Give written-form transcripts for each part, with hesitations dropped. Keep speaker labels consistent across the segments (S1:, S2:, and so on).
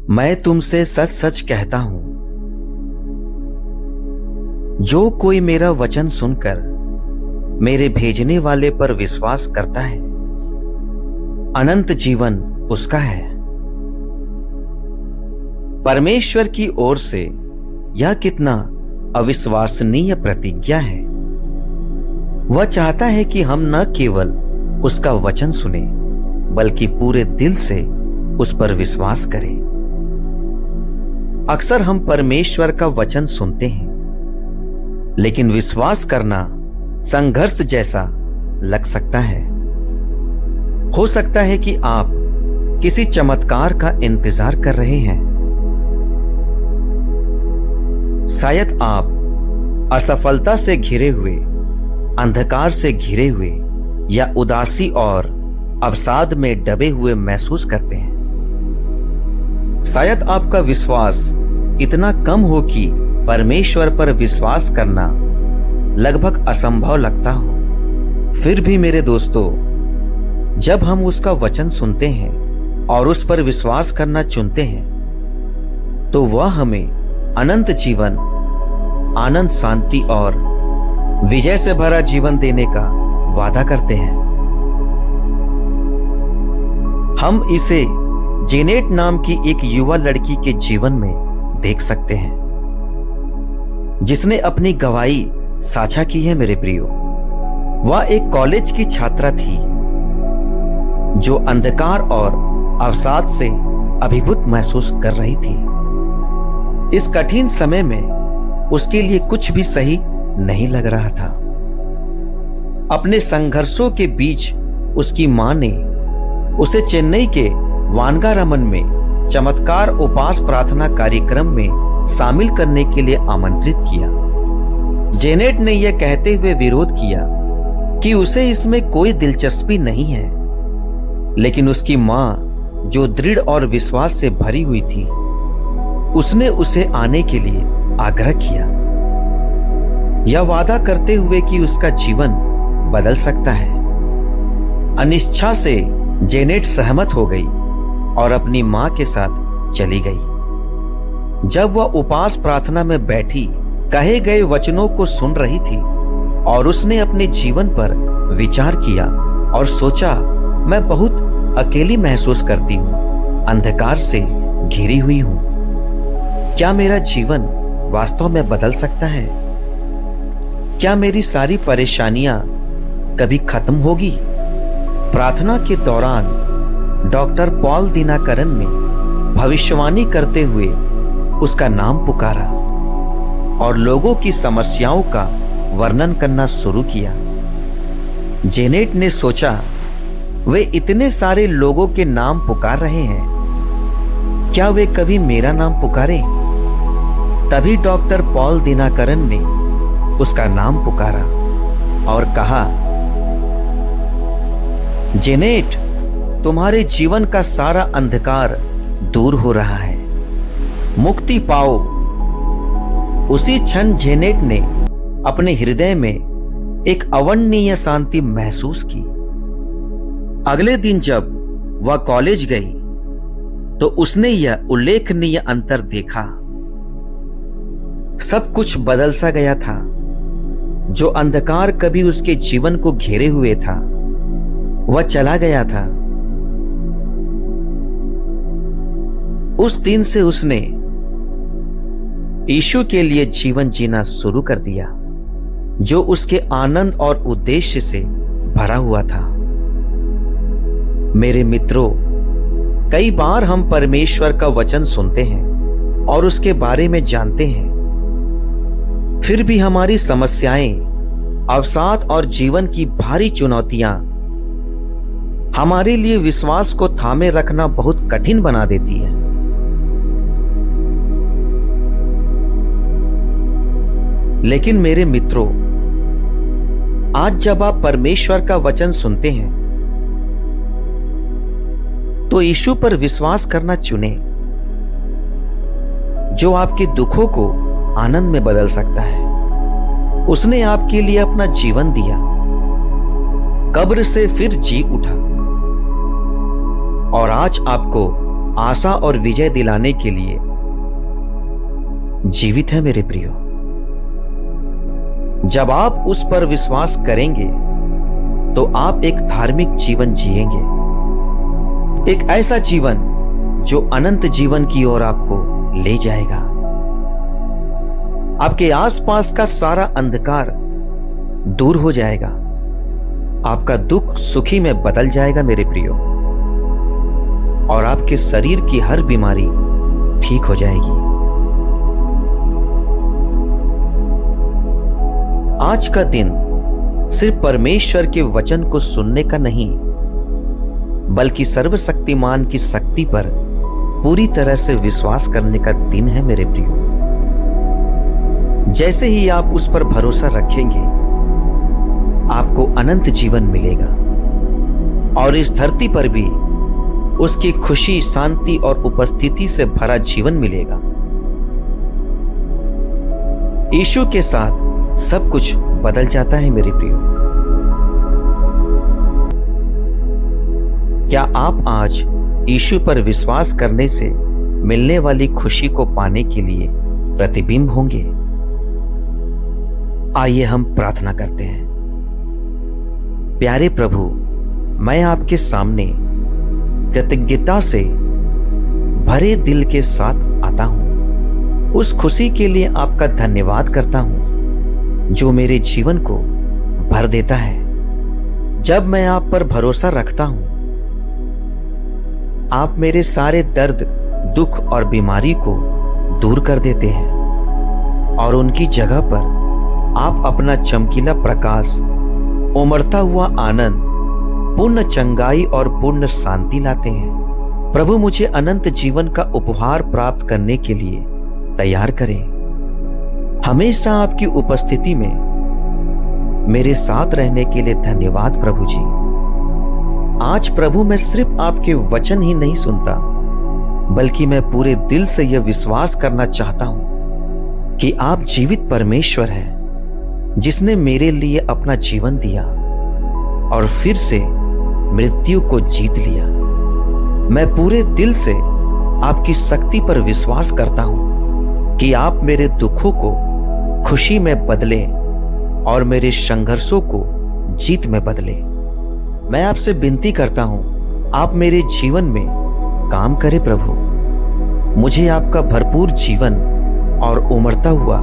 S1: मैं तुमसे सच सच कहता हूं, जो कोई मेरा वचन सुनकर मेरे भेजने वाले पर विश्वास करता है, अनंत जीवन उसका है। परमेश्वर की ओर से यह कितना अविश्वसनीय प्रतिज्ञा है। वह चाहता है कि हम न केवल उसका वचन सुने, बल्कि पूरे दिल से उस पर विश्वास करें। अक्सर हम परमेश्वर का वचन सुनते हैं, लेकिन विश्वास करना संघर्ष जैसा लग सकता है। हो सकता है कि आप किसी चमत्कार का इंतजार कर रहे हैं। शायद आप असफलता से घिरे हुए, अंधकार से घिरे हुए या उदासी और अवसाद में डूबे हुए महसूस करते हैं। शायद आपका विश्वास इतना कम हो कि परमेश्वर पर विश्वास करना लगभग असंभव लगता हो। फिर भी मेरे दोस्तों, जब हम उसका वचन सुनते हैं और उस पर विश्वास करना चुनते हैं, तो वह हमें अनंत जीवन, आनंद, शांति और विजय से भरा जीवन देने का वादा करते हैं। हम इसे जेनेट नाम की एक युवा लड़की के जीवन में देख सकते हैं, जिसने अपनी गवाही साझा की है। मेरे प्रियो, वह एक कॉलेज की छात्रा थी जो अंधकार और अवसाद से अभिभूत महसूस कर रही थी। इस कठिन समय में उसके लिए कुछ भी सही नहीं लग रहा था। अपने संघर्षों के बीच उसकी मां ने उसे चेन्नई के वानगारामन में चमत्कार उपास प्रार्थना कार्यक्रम में शामिल करने के लिए आमंत्रित किया। जेनेट ने यह कहते हुए विरोध किया कि उसे इसमें कोई दिलचस्पी नहीं है, लेकिन उसकी मां, जो दृढ़ और विश्वास से भरी हुई थी, उसने उसे आने के लिए आग्रह किया, यह वादा करते हुए कि उसका जीवन बदल सकता है। अनिच्छा से जेनेट सहमत हो गई और अपनी मां के साथ चली गई। जब वह उपास प्रार्थना में बैठी कहे गए वचनों को सुन रही थी और उसने अपने जीवन पर विचार किया और सोचा, मैं बहुत अकेली महसूस करती हूं, अंधकार से घिरी हुई हूं। क्या मेरा जीवन वास्तव में बदल सकता है? क्या मेरी सारी परेशानियां कभी खत्म होगी? प्रार्थना के दौरान डॉक्टर पॉल दिनाकरन ने भविष्यवाणी करते हुए उसका नाम पुकारा और लोगों की समस्याओं का वर्णन करना शुरू किया। जेनेट ने सोचा, वे इतने सारे लोगों के नाम पुकार रहे हैं, क्या वे कभी मेरा नाम पुकारें? तभी डॉक्टर पॉल दिनाकरन ने उसका नाम पुकारा और कहा, जेनेट, तुम्हारे जीवन का सारा अंधकार दूर हो रहा है, मुक्ति पाओ। उसी क्षण जेनेट ने अपने हृदय में एक अवर्णनीय शांति महसूस की। अगले दिन जब वह कॉलेज गई, तो उसने यह उल्लेखनीय अंतर देखा। सब कुछ बदल सा गया था। जो अंधकार कभी उसके जीवन को घेरे हुए था, वह चला गया था। उस दिन से उसने यीशु के लिए जीवन जीना शुरू कर दिया, जो उसके आनंद और उद्देश्य से भरा हुआ था। मेरे मित्रों, कई बार हम परमेश्वर का वचन सुनते हैं और उसके बारे में जानते हैं, फिर भी हमारी समस्याएं, अवसाद और जीवन की भारी चुनौतियां हमारे लिए विश्वास को थामे रखना बहुत कठिन बना देती है। लेकिन मेरे मित्रों, आज जब आप परमेश्वर का वचन सुनते हैं, तो यीशु पर विश्वास करना चुनें, जो आपके दुखों को आनंद में बदल सकता है। उसने आपके लिए अपना जीवन दिया, कब्र से फिर जी उठा और आज आपको आशा और विजय दिलाने के लिए जीवित है मेरे प्रियो। जब आप उस पर विश्वास करेंगे तो आप एक धार्मिक जीवन जिएंगे, एक ऐसा जीवन जो अनंत जीवन की ओर आपको ले जाएगा। आपके आसपास का सारा अंधकार दूर हो जाएगा, आपका दुख सुखी में बदल जाएगा मेरे प्रियो, और आपके शरीर की हर बीमारी ठीक हो जाएगी। आज का दिन सिर्फ परमेश्वर के वचन को सुनने का नहीं, बल्कि सर्वशक्तिमान की शक्ति पर पूरी तरह से विश्वास करने का दिन है मेरे प्रियो। जैसे ही आप उस पर भरोसा रखेंगे, आपको अनंत जीवन मिलेगा और इस धरती पर भी उसकी खुशी, शांति और उपस्थिति से भरा जीवन मिलेगा। यीशु के साथ सब कुछ बदल जाता है मेरे प्रियो। क्या आप आज यीशु पर विश्वास करने से मिलने वाली खुशी को पाने के लिए प्रतिबिंब होंगे? आइए हम प्रार्थना करते हैं। प्यारे प्रभु, मैं आपके सामने कृतज्ञता से भरे दिल के साथ आता हूं। उस खुशी के लिए आपका धन्यवाद करता हूं जो मेरे जीवन को भर देता है। जब मैं आप पर भरोसा रखता हूं, आप मेरे सारे दर्द, दुख और बीमारी को दूर कर देते हैं और उनकी जगह पर आप अपना चमकीला प्रकाश, उमड़ता हुआ आनंद, पूर्ण चंगाई और पूर्ण शांति लाते हैं। प्रभु, मुझे अनंत जीवन का उपहार प्राप्त करने के लिए तैयार करें। हमेशा आपकी उपस्थिति में मेरे साथ रहने के लिए धन्यवाद प्रभु जी। आज प्रभु, मैं सिर्फ आपके वचन ही नहीं सुनता, बल्कि मैं पूरे दिल से यह विश्वास करना चाहता हूं कि आप जीवित परमेश्वर हैं, जिसने मेरे लिए अपना जीवन दिया और फिर से मृत्यु को जीत लिया। मैं पूरे दिल से आपकी शक्ति पर विश्वास करता हूं कि आप मेरे दुखों को खुशी में बदले और मेरे संघर्षों को जीत में बदले। मैं आपसे विनती करता हूं, आप मेरे जीवन में काम करें प्रभु। मुझे आपका भरपूर जीवन और उमड़ता हुआ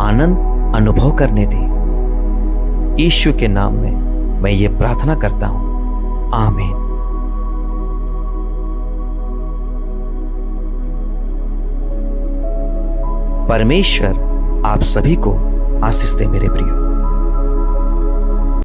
S1: आनंद अनुभव करने दें। यीशु के नाम में मैं ये प्रार्थना करता हूं, आमीन। परमेश्वर आप सभी को आशीष दे मेरे प्रियो।